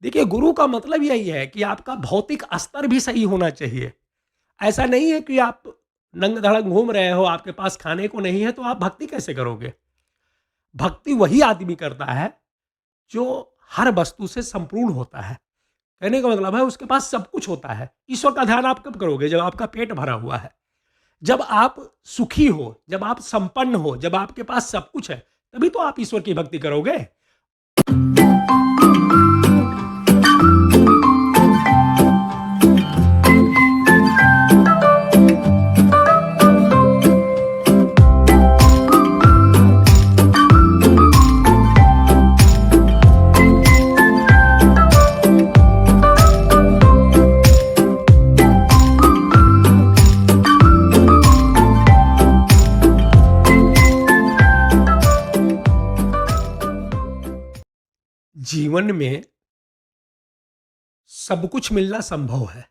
देखिए, गुरु का मतलब यही है कि आपका भौतिक स्तर भी सही होना चाहिए। ऐसा नहीं है कि आप नंग-धड़ंग घूम रहे हो, आपके पास खाने को नहीं है, तो आप भक्ति कैसे करोगे? भक्ति वही आदमी करता है, जो हर वस्तु से संपूर्ण होता है। कहने का मतलब है उसके पास सब कुछ होता है। ईश्वर का ध्यान आप कब करोगे? जब आपका पेट भरा हुआ है। जब आप सुखी हो, जब आप संपन्न हो, जब आपके पास सब कुछ है, तभी तो आप ईश्वर की भक्ति करोगे। जीवन में सब कुछ मिलना संभव है।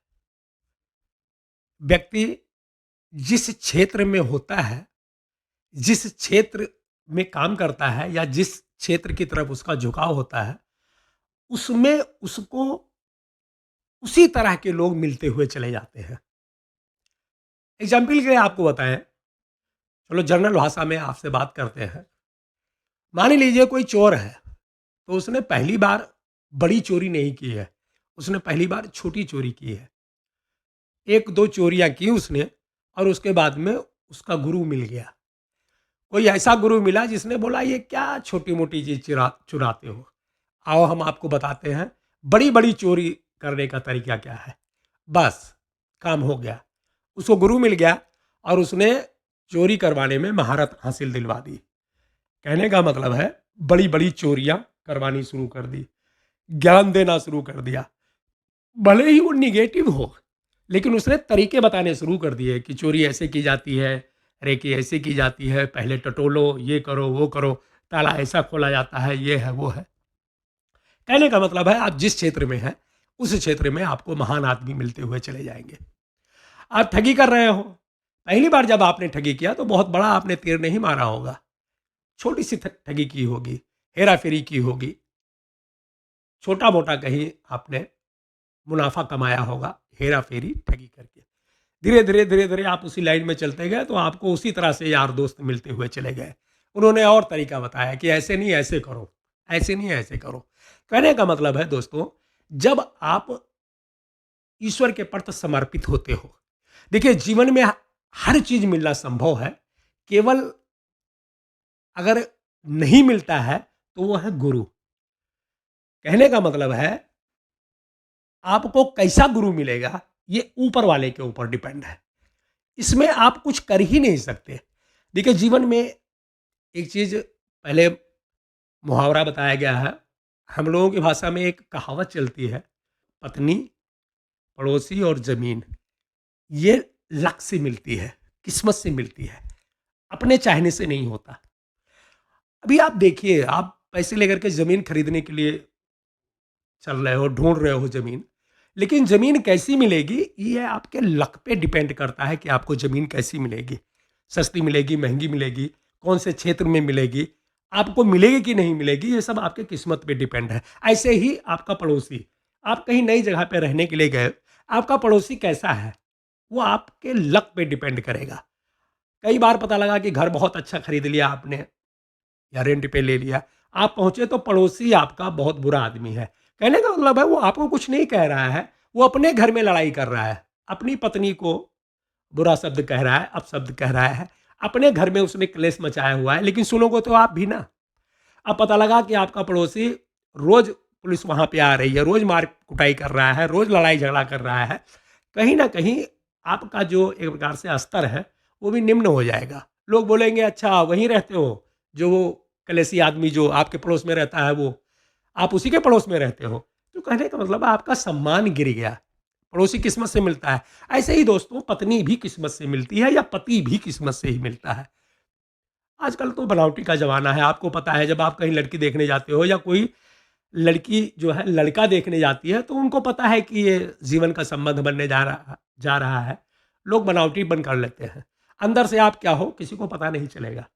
व्यक्ति जिस क्षेत्र में होता है, जिस क्षेत्र में काम करता है या जिस क्षेत्र की तरफ उसका झुकाव होता है, उसमें उसको उसी तरह के लोग मिलते हुए चले जाते हैं। एग्ज़ाम्पल के लिए आपको बताएँ, चलो जनरल भाषा में आपसे बात करते हैं। मान ही लीजिए कोई चोर है, तो उसने पहली बार बड़ी चोरी नहीं की है, उसने पहली बार छोटी चोरी की है। 1-2 चोरियाँ की उसने और उसके बाद में उसका गुरु मिल गया। कोई ऐसा गुरु मिला जिसने बोला ये क्या छोटी-मोटी चीज़ चुराते हो? आओ हम आपको बताते हैं, बड़ी-बड़ी चोरी करने का तरीका क्या है। बस, काम हो गया। उसको गुरु मिल गया और उसने चोरी करवाने में महारत हासिल दिलवा दी। कहने का मतलब है बड़ी-बड़ी चोरियाँ करवानी शुरू कर दी, ज्ञान देना शुरू कर दिया। भले ही वो नेगेटिव हो, लेकिन उसने तरीके बताने शुरू कर दिए कि चोरी ऐसे की जाती है, रेकी ऐसे की जाती है, पहले टटोलो, ये करो, वो करो, ताला ऐसा खोला जाता है, ये है, वो है। कहने का मतलब है आप जिस क्षेत्र में हैं, उस क्षेत्र में आपको महान आदमी मिलते हुए चले जाएँगे। आप ठगी कर रहे हो, पहली बार जब आपने ठगी किया तो बहुत बड़ा आपने तीर नहीं मारा होगा, छोटी-सी ठ ठगी की होगी, हेरा-फेरी की होगी, छोटा-मोटा कहीं आपने मुनाफ़ा कमाया होगा, हेरा-फेरी, ठगी करके। धीरे-धीरे, धीरे-धीरे आप उसी लाइन में चलते गए तो आपको उसी तरह से यार दोस्त मिलते हुए चले गए। उन्होंने और तरीका बताया कि ऐसे नहीं ऐसे करो, ऐसे नहीं ऐसे करो। कहने का मतलब है दोस्तों, जब आप ईश्वर के प्रति समर्पित होते हो, देखिए जीवन में हर चीज़ मिलना संभव है, केवल अगर नहीं मिलता है तो वो है गुरु। कहने का मतलब है आपको कैसा गुरु मिलेगा, ये ऊपर वाले के ऊपर डिपेंड है। इसमें आप कुछ कर ही नहीं सकते। देखिए जीवन में एक चीज़ पहले मुहावरा बताया गया है। हम लोगों की भाषा में एक कहावत चलती है, पत्नी, पड़ोसी और ज़मीन, ये लक से मिलती है, किस्मत से मिलती है, अपने चाहने से नहीं होता। अभी आप देखिए, आप पैसे लेकर के ज़मीन खरीदने के लिए चल रहे हो, ढूँढ रहे हो ज़मीन, लेकिन ज़मीन कैसी मिलेगी, ये आपके लक पे डिपेंड करता है कि आपको ज़मीन कैसी मिलेगी। सस्ती मिलेगी, महँगी मिलेगी, कौन से क्षेत्र में मिलेगी, आपको मिलेगी कि नहीं मिलेगी, ये सब आपके किस्मत पे डिपेंड है। ऐसे ही आपका पड़ोसी, आप कहीं नई जगह पे रहने के लिए गए, आपका पड़ोसी कैसा है, वो आपके लक पे डिपेंड करेगा। कई बार पता लगा कि घर बहुत अच्छा खरीद लिया आपने या रेंट पे ले लिया, आप पहुँचे तो पड़ोसी आपका बहुत बुरा आदमी है। कहने का मतलब है वो आपको कुछ नहीं कह रहा है, वो अपने घर में लड़ाई कर रहा है। अपनी पत्नी को बुरा शब्द कह रहा है, अपशब्द कह रहा है, अपने घर में उसने क्लेश मचाया हुआ है, लेकिन सुनोगे तो आप भी ना। अब पता लगा कि आपका पड़ोसी रोज़ पुलिस वहाँ पे आ रही है, रोज़ मार कुटाई कर रहा है, रोज़ लड़ाई झगड़ा कर रहा है। कहीं न कहीं आपका जो एक प्रकार से स्तर है, वो भी निम्न हो जाएगा। लोग बोलेंगे अच्छा वहीं रहते हो, जो वो कलेशी आदमी जो आपके पड़ोस में रहता है वो, आप उसी के पड़ोस में रहते हो। तो कहने का मतलब है आपका सम्मान गिर गया। पड़ोसी किस्मत से मिलता है। ऐसे ही दोस्तों पत्नी भी किस्मत से मिलती है या पति भी किस्मत से ही मिलता है। आजकल तो बनावटी का ज़माना है, आपको पता है जब आप कहीं लड़की देखने जाते हो या कोई लड़की जो है लड़का देखने जाती है, तो उनको पता है कि ये जीवन का संबंध बनने जा रहा है। लोग बनावटी बन कर लेते हैं। अंदर से आप क्या हो किसी को पता नहीं चलेगा।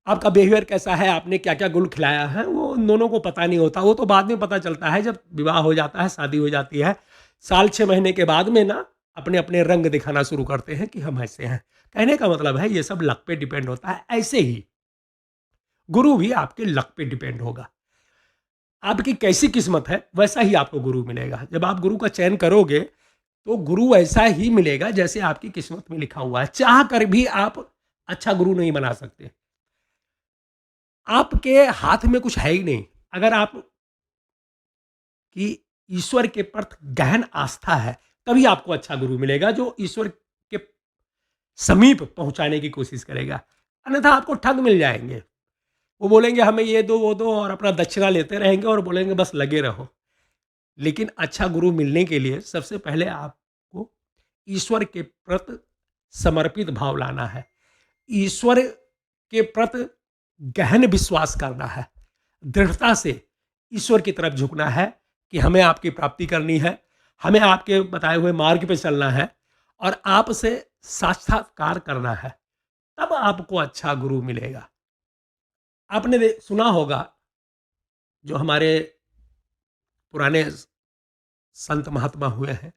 आपका बिहेवियर कैसा है, आपने क्या-क्या गुल खिलाया है, वो उन दोनों को पता नहीं होता। वो तो बाद में पता चलता है जब विवाह हो जाता है, शादी हो जाती है। साल 6 महीने के बाद में ना अपने-अपने रंग दिखाना शुरू करते हैं कि हम ऐसे हैं। कहने का मतलब है ये सब लक पे डिपेंड होता है। ऐसे ही गुरु भी आपके लक पे डिपेंड होगा। आपकी कैसी किस्मत है, वैसा ही आपको गुरु मिलेगा। जब आप गुरु का चयन करोगे, तो गुरु ऐसा ही मिलेगा जैसे आपकी किस्मत में लिखा हुआ है। चाह कर भी आप अच्छा गुरु नहीं बना सकते। आपके हाथ में कुछ है ही नहीं। अगर आप की ईश्वर के प्रति गहन आस्था है, तभी आपको अच्छा गुरु मिलेगा जो ईश्वर के समीप पहुंचाने की कोशिश करेगा। अन्यथा आपको ठग मिल जाएंगे। वो बोलेंगे हमें ये दो वो दो और अपना दक्षिणा लेते रहेंगे और बोलेंगे बस लगे रहो। लेकिन अच्छा गुरु मिलने के लिए सबसे पहले आपको ईश्वर के प्रति समर्पित भाव लाना है। ईश्वर के प्रति गहन विश्वास करना है। दृढ़ता से ईश्वर की तरफ झुकना है कि हमें आपकी प्राप्ति करनी है, हमें आपके बताए हुए मार्ग पे चलना है और आपसे साक्षात्कार करना है। तब आपको अच्छा गुरु मिलेगा। आपने सुना होगा जो हमारे पुराने संत महात्मा हुए हैं,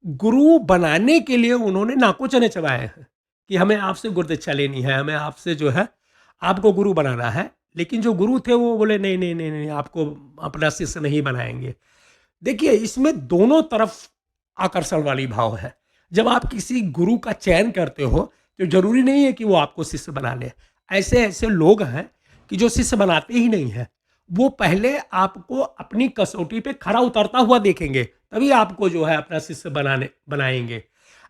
गुरु बनाने के लिए उन्होंने नाको चने चबाए हैं कि हमें आपसे गुरुदीक्षा लेनी है, हमें आपसे जो है आपको गुरु बनाना है। लेकिन जो गुरु थे वो बोले नहीं नहीं नहीं नहीं, आपको अपना शिष्य नहीं बनाएंगे। देखिए इसमें दोनों तरफ आकर्षण वाली भाव है। जब आप किसी गुरु का चयन करते हो तो जरूरी नहीं है कि वो आपको शिष्य बना ले। ऐसे ऐसे लोग हैं कि जो शिष्य बनाते ही नहीं है। वो पहले आपको अपनी कसौटी पे खरा उतरता हुआ देखेंगे, तभी आपको जो है अपना शिष्य बनाएंगे।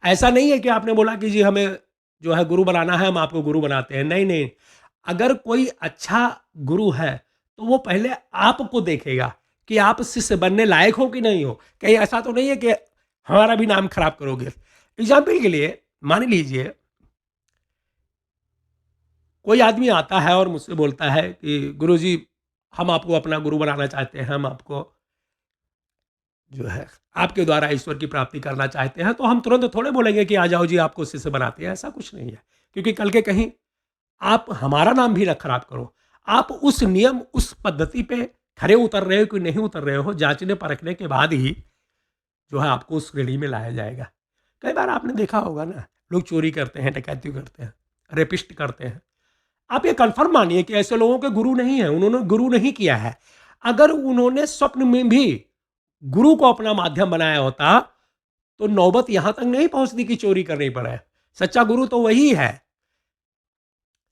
ऐसा नहीं है कि आपने बोला कि जी हमें जो है गुरु बनाना है, हम आपको गुरु बनाते हैं। नहीं नहीं, अगर कोई अच्छा गुरु है तो वो पहले आपको देखेगा कि आप शिष्य बनने लायक हो कि नहीं हो। कहीं ऐसा तो नहीं है कि हमारा भी नाम खराब करोगे। एग्जाम्पल के लिए मान लीजिए कोई आदमी आता है और मुझसे बोलता है कि गुरुजी हम आपको अपना गुरु बनाना चाहते हैं, हम आपको जो है आपके द्वारा ईश्वर की प्राप्ति करना चाहते हैं। तो हम तुरंत थोड़े बोलेंगे कि आ जाओ जी आपको शिष्य बनाते हैं। ऐसा कुछ नहीं है, क्योंकि कल के कहीं आप हमारा नाम भी न खराब करो। आप उस नियम उस पद्धति पे खरे उतर रहे हो कि नहीं उतर रहे हो, जांचने परखने के बाद ही जो है आपको उस श्रेणी में लाया जाएगा। कई बार आपने देखा होगा ना, लोग चोरी करते हैं, डकैती करते हैं, रेपिस्ट करते हैं। आप ये कंफर्म मानिए कि ऐसे लोगों के गुरु नहीं है, उन्होंने गुरु नहीं किया है। अगर उन्होंने स्वप्न में भी गुरु को अपना माध्यम बनाया होता तो नौबत यहां तक नहीं पहुंचती कि चोरी करनी पड़े। सच्चा गुरु तो वही है,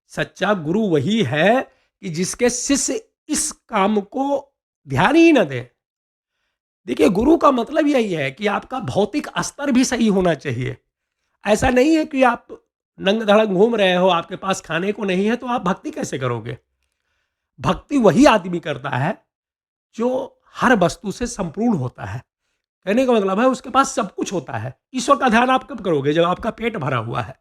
सच्चा गुरु वही है कि जिसके शिष्य इस काम को ध्यान ही न दे। देखिए गुरु का मतलब यही है कि आपका भौतिक स्तर भी सही होना चाहिए। ऐसा नहीं है कि आप नंग धड़क घूम रहे हो, आपके पास खाने को नहीं है, तो आप भक्ति कैसे करोगे। भक्ति वही आदमी करता है जो हर वस्तु से संपूर्ण होता है। कहने का मतलब है उसके पास सब कुछ होता है। ईश्वर का ध्यान आप कब करोगे, जब आपका पेट भरा हुआ है,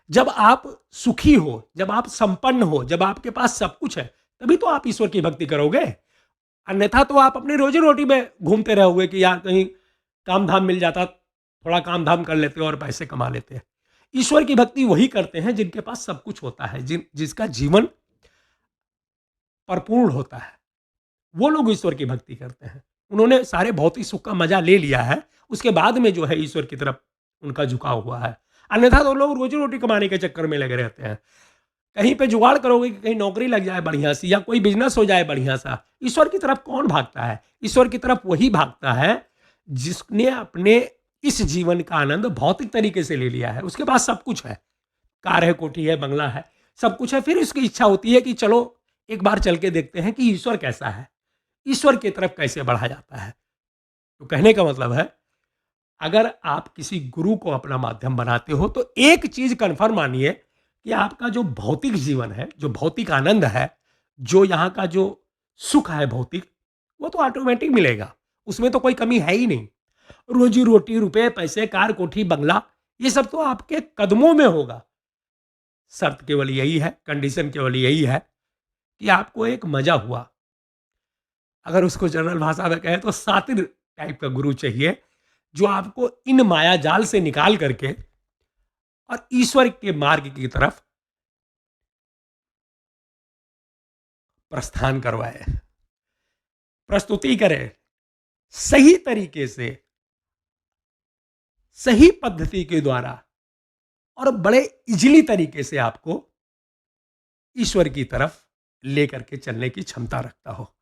जब आप सुखी हो, जब आप संपन्न हो, जब आपके पास सब कुछ है, तभी तो आप ईश्वर की भक्ति करोगे। अन्यथा तो आप अपनी रोजी रोटी में घूमते रहोगे कि यार कहीं काम धाम मिल जाता, थोड़ा काम धाम कर लेते और पैसे कमा लेते। ईश्वर की भक्ति वही करते हैं जिनके पास सब कुछ होता है, जिसका जीवन परिपूर्ण होता है, वो लोग ईश्वर की भक्ति करते हैं। उन्होंने सारे भौतिक सुख का मजा ले लिया है, उसके बाद में जो है ईश्वर की तरफ उनका झुकाव हुआ है। अन्यथा तो लोग रोजी रोटी कमाने के चक्कर में लगे रहते हैं। कहीं पे जुगाड़ करोगे कि कहीं नौकरी लग जाए बढ़िया सी, या कोई बिजनेस हो जाए बढ़िया सा। ईश्वर की तरफ कौन भागता है? ईश्वर की तरफ वही भागता है जिसने अपने इस जीवन का आनंद भौतिक तरीके से ले लिया है। उसके पास सब कुछ है, कार है, कोठी है, बंगला है, सब कुछ है। फिर उसकी इच्छा होती है कि चलो एक बार चल के देखते हैं कि ईश्वर कैसा है, ईश्वर की तरफ कैसे बढ़ा जाता है। तो कहने का मतलब है अगर आप किसी गुरु को अपना माध्यम बनाते हो तो एक चीज कंफर्म मानिए कि आपका जो भौतिक जीवन है, जो भौतिक आनंद है, जो यहाँ का जो सुख है भौतिक, वो तो ऑटोमेटिक मिलेगा। उसमें तो कोई कमी है ही नहीं। रोजी रोटी, रुपए पैसे, कार कोठी बंगला, ये सब तो आपके कदमों में होगा। शर्त केवल यही है, कंडीशन केवल यही है कि आपको एक मजा हुआ। अगर उसको जनरल भाषा में कहें तो सातिर टाइप का गुरु चाहिए जो आपको इन माया जाल से निकाल करके और ईश्वर के मार्ग की तरफ प्रस्थान करवाए, प्रस्तुति करे, सही तरीके से, सही पद्धति के द्वारा और बड़े इजीली तरीके से आपको ईश्वर की तरफ लेकर के चलने की क्षमता रखता हो।